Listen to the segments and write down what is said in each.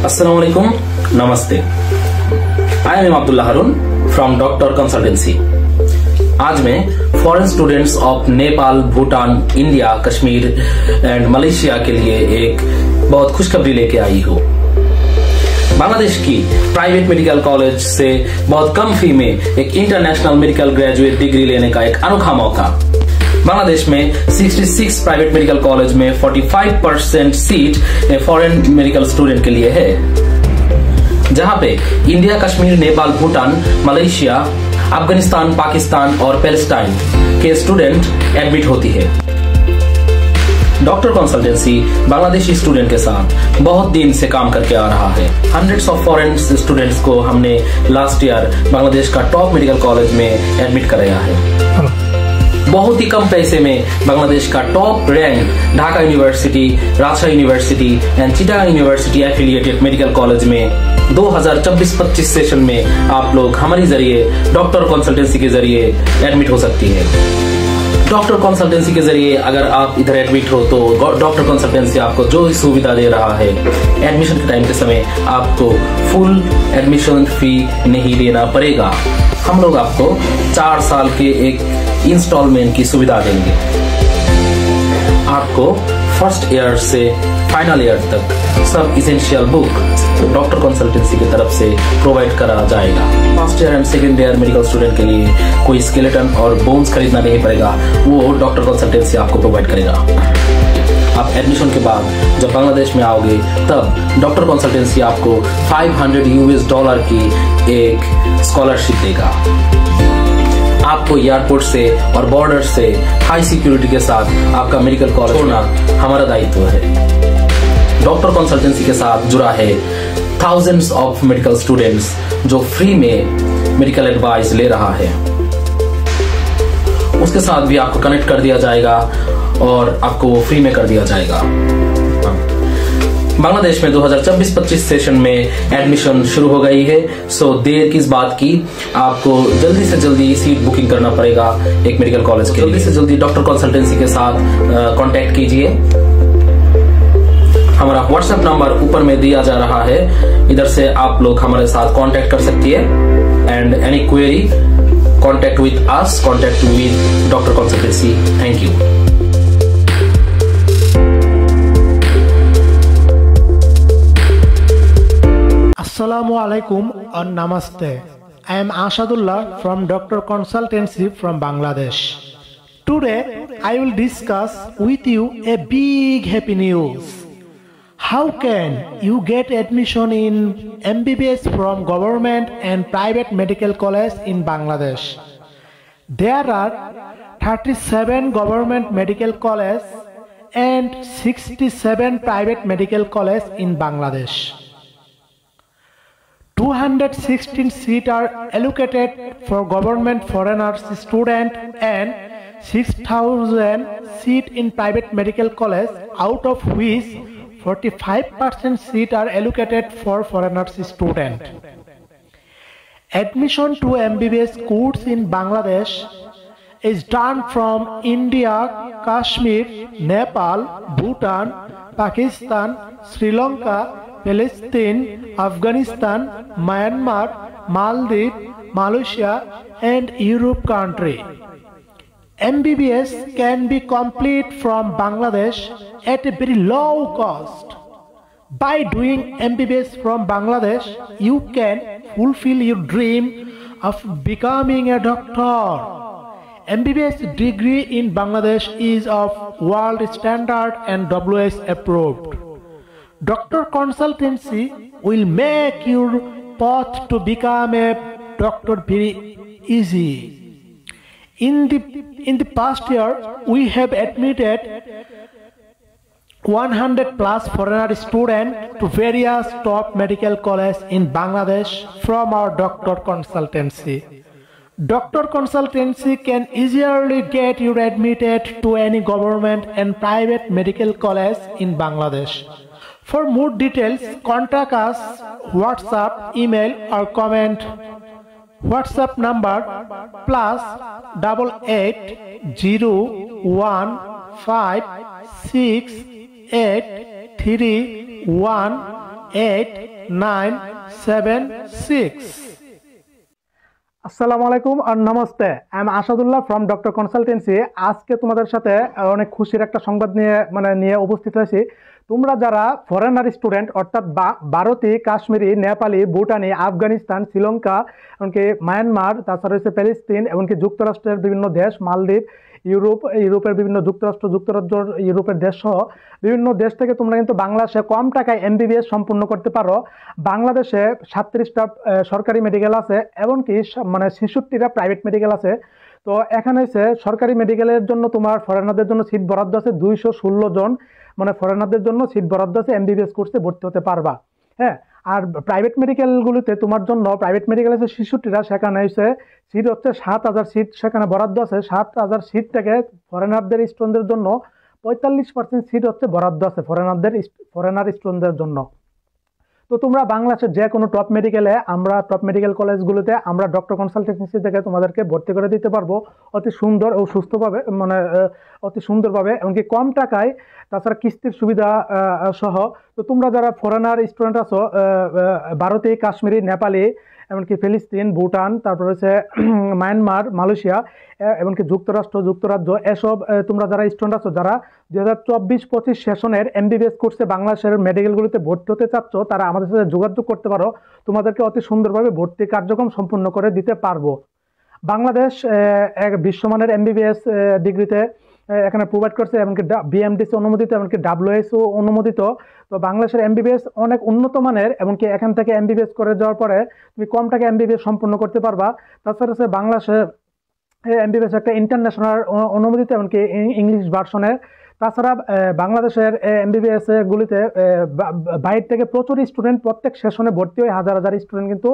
Assalamu alaikum, namaste. I am Abdullah Harun from Doctor Consultancy. आज मैं foreign students of Nepal, Bhutan, India, Kashmir and Malaysia के लिए एक बहुत खुशखबरी लेके आई हूँ। बांग्लादेश की प्राइवेट मेडिकल कॉलेज से बहुत कम फी में एक इंटरनेशनल मेडिकल ग्रेजुएट डिग्री लेने का एक अनोखा मौका। बांग्लादेश में 66 प्राइवेट मेडिकल कॉलेज में 45% सीट फॉरेन मेडिकल स्टूडेंट के लिए है, जहां पे इंडिया, कश्मीर, नेपाल, भूटान, मलेशिया, अफगानिस्तान, पाकिस्तान और पैलेस्टाइन के स्टूडेंट एडमिट होती है। डॉक्टर कंसल्टेंसी बांग्लादेशी स्टूडेंट के साथ बहुत दिन से काम करके आ रहा है। हंड्रेड्स ऑफ फॉरेन स्टूडेंट्स को हमने लास्ट ईयर बांग्लादेश का टॉप मेडिकल कॉलेज में एडमिट कराया है। बहुत ही कम पैसे में बांग्लादेश का top rank Dhaka university, Rajshahi university and Chittagong university affiliated medical college में 2024-25 सेशन में आप लोग हमारे जरिए डॉक्टर कंसल्टेंसी के जरिए एडमिट हो सकती है। डॉक्टर कंसल्टेंसी के जरिए अगर आप इधर एडमिट हो तो डॉक्टर कंसल्टेंसी आपको जो सुविधा दे रहा है, एडमिशन के टाइम के समय आपको फुल एडमिशन फी नहीं देना पड़ेगा। हम लोग आपको 4 साल के एक इंस्टॉलमेंट की सुविधा देंगे। आपको फर्स्ट ईयर से फाइनल ईयर तक सब इसेंशियल बुक डॉक्टर कंसल्टेंसी की तरफ से प्रोवाइड करा जाएगा। First year and second year medical student के लिए कोई स्केलेटन और बोन्स खरीदना नहीं पड़ेगा, वो डॉक्टर कंसल्टेंसी आपको प्रोवाइड करेगा। आप एडमिशन के बाद जब बांग्लादेश में आओगे तब डॉक्टर कंसल्टेंसी आपको $500 की एक स्कॉलरशिप देगा। आपको एयरपोर्ट से और बॉर्डर से हाई सिक्योरिटी के साथ आपका मेडिकल कॉलेज छोड़ना हमारा दायित्व है। डॉक्टर कंसल्टेंसी के साथ जुड़ा है थाउजेंड्स ऑफ मेडिकल स्टूडेंट्स जो फ्री में मेडिकल एडवाइस ले रहा है। उसके साथ भी आपको कनेक्ट कर दिया जाएगा और आपको वो फ्री में कर दिया जाएगा। बांग्लादेश में 2024-25 सेशन में एडमिशन शुरू हो गई है, सो देर किस बात की, आपको जल्दी से जल्दी सीट बुकिंग करना पड़ेगा एक मेडिकल कॉलेज के। जल्दी से जल्दी डॉक्टर कंसल्टेंसी के साथ कांटेक्ट कीजिए। हमारा व्हाट्सएप नंबर ऊपर में दिया जा रहा है, इधर से आप लोग हमारे साथ कांटेक्ट कर सकती है। And any query contact with us, contact with doctor consultancy. Thank you. Assalamu alaikum and namaste. I am Ashadullah from Doctor Consultancy from Bangladesh. Today I will discuss with you a big happy news. How can you get admission in MBBS from government and private medical college in Bangladesh? There are 37 government medical colleges and 67 private medical colleges in Bangladesh. 216 seats are allocated for government foreigners student and 6,000 seats in private medical college, out of which 45% seats are allocated for foreigners student. Admission to MBBS course in Bangladesh is done from India, Kashmir, Nepal, Bhutan, Pakistan, Sri Lanka, Palestine, Afghanistan, Myanmar, Maldives, Malaysia and Europe country. MBBS can be complete from Bangladesh at a very low cost. By doing MBBS from Bangladesh, you can fulfill your dream of becoming a doctor. MBBS degree in Bangladesh is of world standard and WHO approved. Doctor Consultancy will make your path to become a doctor very easy. In the past year, we have admitted 100 plus foreigner students to various top medical colleges in Bangladesh from our Doctor Consultancy. Doctor Consultancy can easily get you admitted to any government and private medical college in Bangladesh. For more details, contact us, WhatsApp, email or comment. WhatsApp number +8801568311 8976। আসসালামু আলাইকুম আর নমস্তে। I am Asadullah from doctor consultancy. আজকে তোমাদের সাথে অনেক খুশির একটা সংবাদ নিয়ে উপস্থিত হয়েছি। তোমরা যারা ফরেনার স্টুডেন্ট অর্থাৎ ভারতী, কাশ্মীরি, নেপালি, ভুটানি, আফগানিস্তান, শ্রীলঙ্কা, এমনকি মায়ানমার, তাছাড়া হচ্ছে প্যালেস্তিন, এমনকি যুক্তরাষ্ট্রের বিভিন্ন দেশ, মালদ্বীপ, ইউরোপের বিভিন্ন যুক্তরাজ্য, ইউরোপের দেশ সহ বিভিন্ন দেশ থেকে তোমরা কিন্তু বাংলাদেশে কম টাকায় MBBS সম্পূর্ণ করতে পারো। বাংলাদেশে 37টা সরকারি মেডিকেল আছে, এমনকি 66টা প্রাইভেট মেডিকেল আছে। তো এখানে হচ্ছে সরকারি মেডিকেলের জন্য তোমার ফরেনারদের জন্য সিট বরাদ্দ আছে 216 জন, ফরেনারদের জন্য সিট বরাদ্দ আছে, MBBS কোর্সে ভর্তি হতে পারবা। হ্যাঁ, আর প্রাইভেট মেডিকেলগুলিতে তোমার জন্য প্রাইভেট মেডিকেল আছে 66টা, সেখানে হচ্ছে সিট হচ্ছে 7000 সিট সেখানে বরাদ্দ আছে। 7000 সিট থেকে ফরেনারদের স্টুডেন্টদের জন্য 45% সিট হচ্ছে বরাদ্দ আছে ফরেনার স্টুডেন্টদের জন্য। তো তোমরা বাংলাদেশের যে কোনো টপ মেডিকেল কলেজগুলোতে আমরা ডক্টর কনসালটেন্সি থেকে তোমাদেরকে ভর্তি করে দিতে পারবো অতি সুন্দর ও সুস্থভাবে, অতি সুন্দরভাবে, এমনকি কম টাকায়, তাছাড়া কিস্তির সুবিধা সহ। তো তোমরা যারা ফরেনার স্টুডেন্ট আছো, ভারতী, কাশ্মীরি, নেপালি, এমনকি ফিলিস্তিন, ভুটান, তারপর হচ্ছে মায়ানমার, মালয়েশিয়া, এমনকি যুক্তরাজ্য, এসব তোমরা যারা স্টুডেন্ট আছো, যারা 2024-25 সেশনের MBBS কোর্সে বাংলাদেশের মেডিকেলগুলিতে ভর্তি হতে চাচ্ছ, তারা আমাদের সাথে যোগাযোগ করতে পারো। তোমাদেরকে অতি সুন্দরভাবে ভর্তি কার্যক্রম সম্পূর্ণ করে দিতে পারবো। বাংলাদেশ এক বিশ্বমানের MBBS ডিগ্রিতে এখানে প্রোভাইড করছে, এমনকি BMDC অনুমোদিত, এমনকি WHO অনুমোদিত। তো বাংলাদেশের MBBS অনেক উন্নত মানের, এমনকি এখান থেকে MBBS করে যাওয়ার পরে তুমি কম টাকা MBBS সম্পূর্ণ করতে পারবা। তাছাড়া বাংলাদেশের MBBS একটা ইন্টারন্যাশনাল অনুমোদিত, এমনকি ইংলিশ ভার্সনের। তাছাড়া বাংলাদেশের MBBS গুলিতে বাইরে থেকে প্রচুর স্টুডেন্ট প্রত্যেক সেশনে ভর্তি হয়, হাজার হাজার স্টুডেন্ট কিন্তু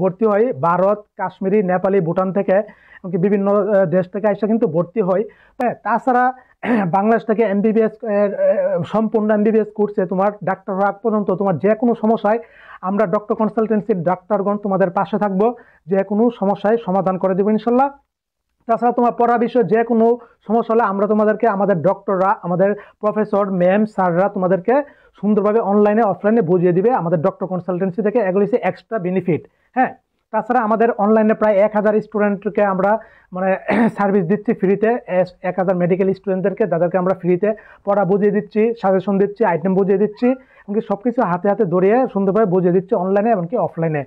ভর্তি হয় ভারত, কাশ্মীরি, নেপালি, ভুটান থেকে, এমনকি বিভিন্ন দেশ থেকে এসে কিন্তু ভর্তি হয়। তাছাড়া বাংলাদেশ থেকে MBBS সম্পূর্ণ MBBS কোর্সে তোমার ডাক্তার হওয়া পর্যন্ত তোমার যে কোনো সমস্যায় আমরা ডক্টর কনসালটেন্সির ডাক্তারগণ তোমাদের পাশে থাকবো, যে কোনো সমস্যায় সমাধান করে দেবো ইনশাল্লাহ। তাছাড়া তোমার পড়া বিষয়ে যে কোনো সমস্যা হলে আমরা তোমাদেরকে, আমাদের ডক্টররা, আমাদের প্রফেসর, ম্যাম, স্যাররা তোমাদেরকে সুন্দরভাবে অনলাইনে অফলাইনে বুঝিয়ে দিবে আমাদের ডক্টর কনসালটেন্সি থেকে। এগুলি হচ্ছে এক্সট্রা বেনিফিট। হ্যাঁ, তাছাড়া আমাদের অনলাইনে প্রায় 1000 স্টুডেন্টকে আমরা সার্ভিস দিচ্ছি ফ্রিতে। 1000 মেডিকেল স্টুডেন্টদেরকে, যাদেরকে আমরা ফ্রিতে পড়া বুঝিয়ে দিচ্ছি, সাজেশন দিচ্ছি, আইটেম বুঝিয়ে দিচ্ছি, এমনকি সবকিছু হাতে হাতে ধরিয়ে সুন্দরভাবে বুঝিয়ে দিচ্ছি অনলাইনে এমনকি অফলাইনে।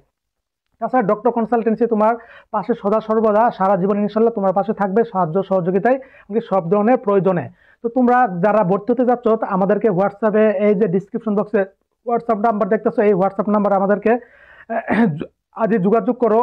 তাছাড়া ডক্টর কনসালটেন্সি তোমার পাশে সদা সর্বদা সারা জীবন ইনশাল্লাহ তোমার পাশে থাকবে, সাহায্য সহযোগিতায়, এমনকি সব ধরনের প্রয়োজনে। তো তোমরা যারা ভর্তি হতে যাচ্ছ, আমাদেরকে হোয়াটসঅ্যাপে, এই যে ডিসক্রিপশন বক্সে হোয়াটসঅ্যাপ নাম্বার দেখতেছো, এই হোয়াটসঅ্যাপ নাম্বার আমাদেরকে আজই যোগাযোগ করো।